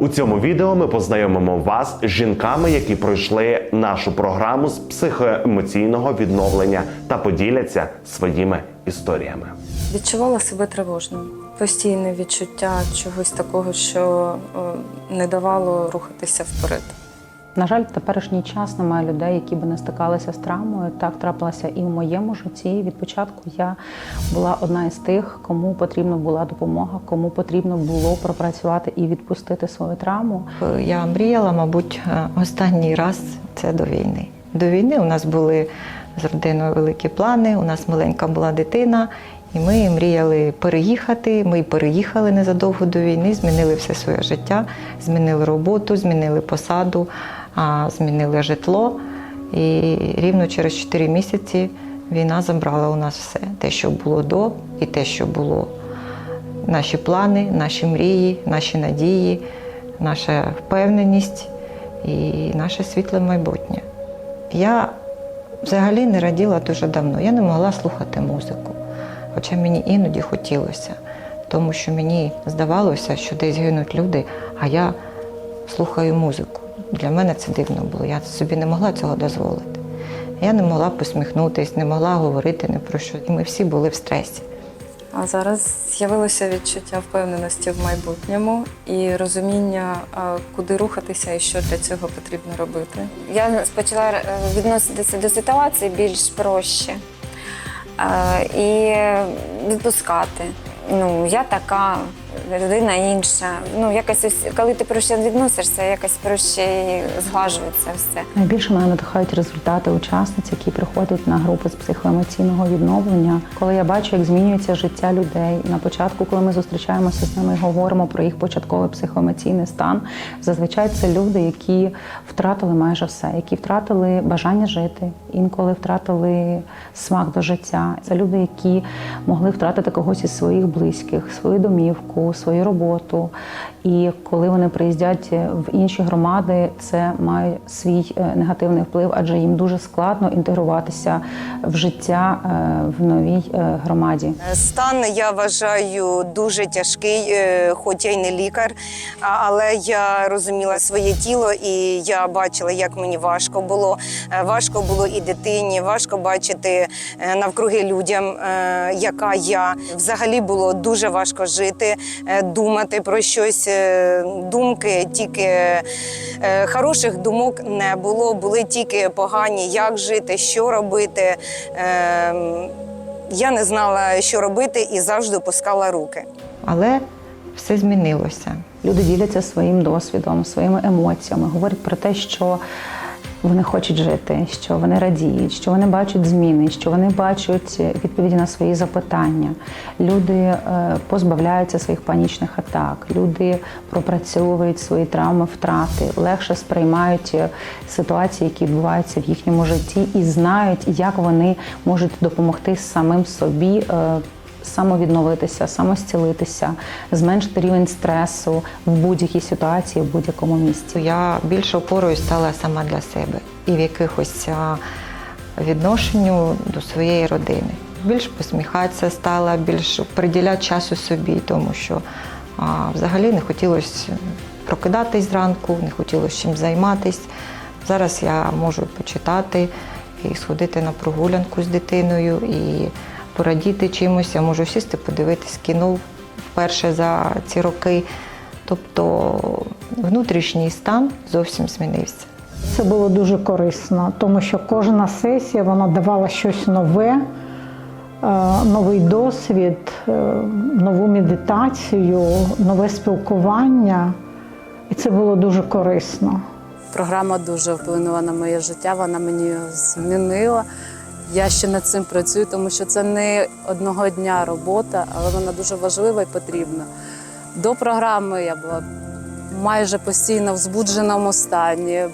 У цьому відео ми познайомимо вас з жінками, які пройшли нашу програму з психоемоційного відновлення та поділяться своїми історіями. Відчувала себе тривожною. Постійне відчуття чогось такого, що не давало рухатися вперед. На жаль, в теперішній час немає людей, які би не стикалися з травмою. Так трапилося і в моєму житті. Від початку я була одна із тих, кому потрібна була допомога, кому потрібно було пропрацювати і відпустити свою травму. Я мріяла, мабуть, останній раз це до війни. До війни у нас були з родиною великі плани, у нас маленька була дитина, і ми мріяли переїхати. Ми переїхали незадовго до війни, змінили все своє життя, змінили роботу, змінили посаду, змінили житло. І рівно через 4 місяці війна забрала у нас все. Те, що було до, і те, що було. Наші плани, наші мрії, наші надії, наша впевненість і наше світле майбутнє. Я взагалі не раділа дуже давно. Я не могла слухати музику. Хоча мені іноді хотілося, тому що мені здавалося, що десь гинуть люди, а я слухаю музику. Для мене це дивно було, я собі не могла цього дозволити. Я не могла посміхнутися, не могла говорити ні про що. І ми всі були в стресі. А зараз з'явилося відчуття впевненості в майбутньому і розуміння, куди рухатися і що для цього потрібно робити. Я почала відноситися до ситуації більш проще і відпускати. Я така, людина інша. Якось, коли ти проще відносишся, якось проще зглажується все. Найбільше мене надихають результати учасниць, які приходять на групи з психоемоційного відновлення. Коли я бачу, як змінюється життя людей. На початку, коли ми зустрічаємося з ними і говоримо про їх початковий психоемоційний стан, зазвичай це люди, які втратили майже все, які втратили бажання жити, інколи втратили смак до життя. Це люди, які могли втратити когось із своїх близьких, свою домівку, свою роботу. І коли вони приїздять в інші громади, це має свій негативний вплив, адже їм дуже складно інтегруватися в життя в новій громаді. Стан, я вважаю, дуже тяжкий, хоч я й не лікар, але я розуміла своє тіло і я бачила, як мені важко було. Важко було і дитині, важко бачити навкруги людям, яка я. Взагалі було дуже важко жити, думати про щось. Думки тільки хороших думок не було, були тільки погані, як жити, що робити. Я не знала, що робити і завжди опускала руки. Але все змінилося. Люди діляться своїм досвідом, своїми емоціями, говорять про те, що вони хочуть жити, що вони радіють, що вони бачать зміни, що вони бачать відповіді на свої запитання. Люди позбавляються своїх панічних атак, люди пропрацьовують свої травми, втрати, легше сприймають ситуації, які відбуваються в їхньому житті і знають, як вони можуть допомогти самим собі самовідновитися, самозцілитися, зменшити рівень стресу в будь-якій ситуації, в будь-якому місці. Я більш опорою стала сама для себе і в якихось відношенню до своєї родини. Більш посміхатися стала, більш приділяти часу собі, тому що взагалі не хотілося прокидатись зранку, не хотілося чим займатися. Зараз я можу почитати і сходити на прогулянку з дитиною, і порадіти чимось, я можу сісти, подивитись кіно вперше за ці роки. Тобто внутрішній стан зовсім змінився. Це було дуже корисно, тому що кожна сесія вона давала щось нове, новий досвід, нову медитацію, нове спілкування. І це було дуже корисно. Програма дуже вплинула на моє життя, вона мені змінила. Я ще над цим працюю, тому що це не одного дня робота, але вона дуже важлива і потрібна. До програми я була майже постійно в збудженому стані,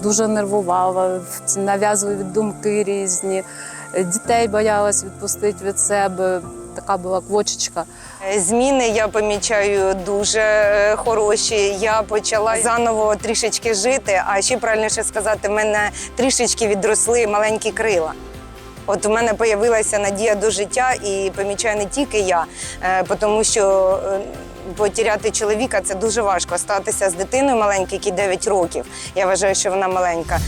дуже нервувала, нав'язливі думки різні, дітей боялась відпустити від себе, така була квочечка. Зміни я помічаю дуже хороші. Я почала заново трішечки жити, а ще правильніше сказати, в мене трішечки відросли маленькі крила. От у мене з'явилася надія до життя і помічаю не тільки я, тому що потеряти чоловіка – це дуже важко. Статися з дитиною маленькою, якій 9 років. Я вважаю, що вона маленька.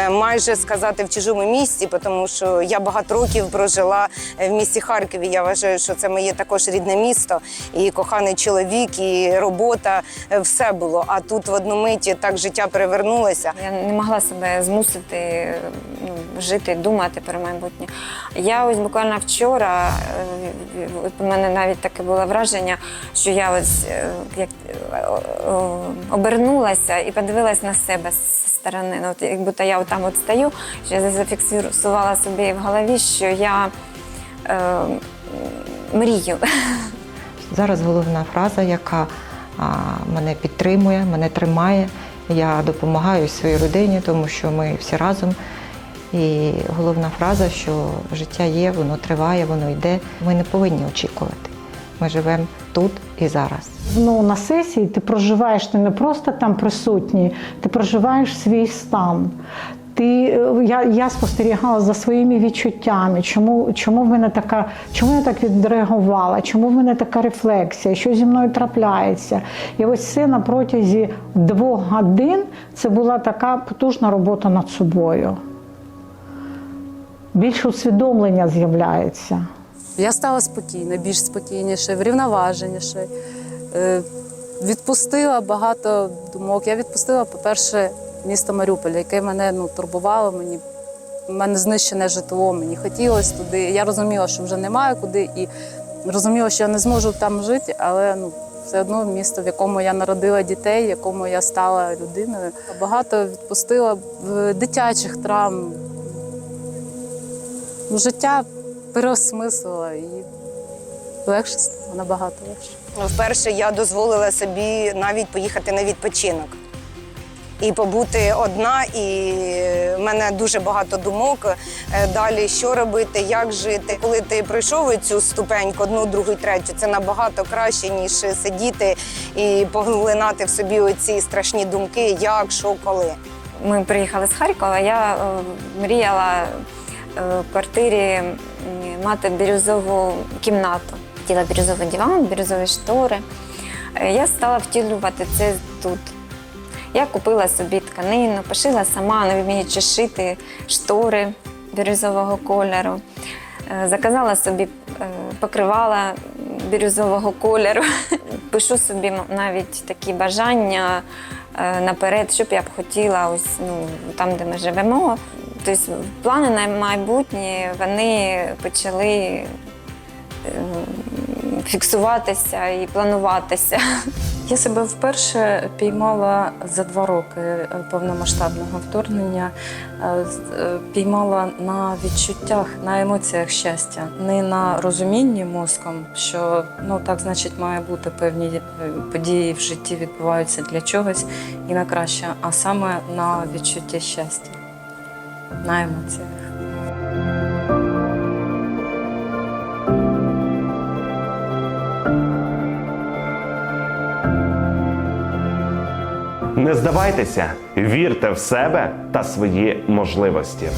Майже сказати в чужому місті, тому що я багато років прожила в місті Харкові. Я вважаю, що це моє також рідне місто. І коханий чоловік, і робота, все було. А тут в одну мить так життя перевернулося. Я не могла себе змусити жити, думати про майбутнє. Я ось буквально вчора, у мене навіть таке було враження, що я ось як обернулася і подивилась на себе з сторони. Ну, от, як будто я там от стою, що я зафіксувала собі в голові, що я мрію. Зараз головна фраза, яка мене підтримує, мене тримає. Я допомагаю своїй родині, тому що ми всі разом. І головна фраза, що життя є, воно триває, воно йде. Ми не повинні очікувати. Ми живемо тут і зараз. Ну, на сесії ти проживаєш, ти не просто там присутній, ти проживаєш свій стан. Я спостерігала за своїми відчуттями, чому в мене така, чому я так відреагувала, чому в мене така рефлексія, що зі мною трапляється. І ось це на протязі 2 годин це була така потужна робота над собою. Більше усвідомлення з'являється. Я стала спокійна, більш спокійніше, врівноваженіше. Відпустила багато думок. Я відпустила, по-перше, місто Маріуполь, яке мене турбувало. У мене знищене житло, мені хотілося туди. Я розуміла, що вже немає куди, і розуміла, що я не зможу там жити, але все одно місто, в якому я народила дітей, в якому я стала людиною. Багато відпустила дитячих травм. Життя переосмислила і легше стало, набагато легше. Вперше я дозволила собі навіть поїхати на відпочинок. І побути одна, і в мене дуже багато думок. Далі, що робити, як жити. Коли ти пройшов цю ступеньку, 1, 2, 3, це набагато краще, ніж сидіти і поглинати в собі оці страшні думки, як, що, коли. Ми приїхали з Харкова, я мріяла в квартирі мати бірюзову кімнату. Хотіла бірюзовий диван, бірюзові штори. Я стала втілювати це тут. Я купила собі тканину, пошила сама, не вміючи шити штори бірюзового кольору. Заказала собі покривала бірюзового кольору. Пишу собі навіть такі бажання наперед, що б я б хотіла ось, там, де ми живемо. Тобто плани на майбутнє, вони почали фіксуватися і плануватися. Я себе вперше піймала за 2 роки повномасштабного вторгнення, піймала на відчуттях, на емоціях щастя. Не на розумінні мозком, що так, значить, має бути певні події в житті відбуваються для чогось і на краще, а саме на відчутті щастя, на емоціях. Не здавайтеся, вірте в себе та свої можливості.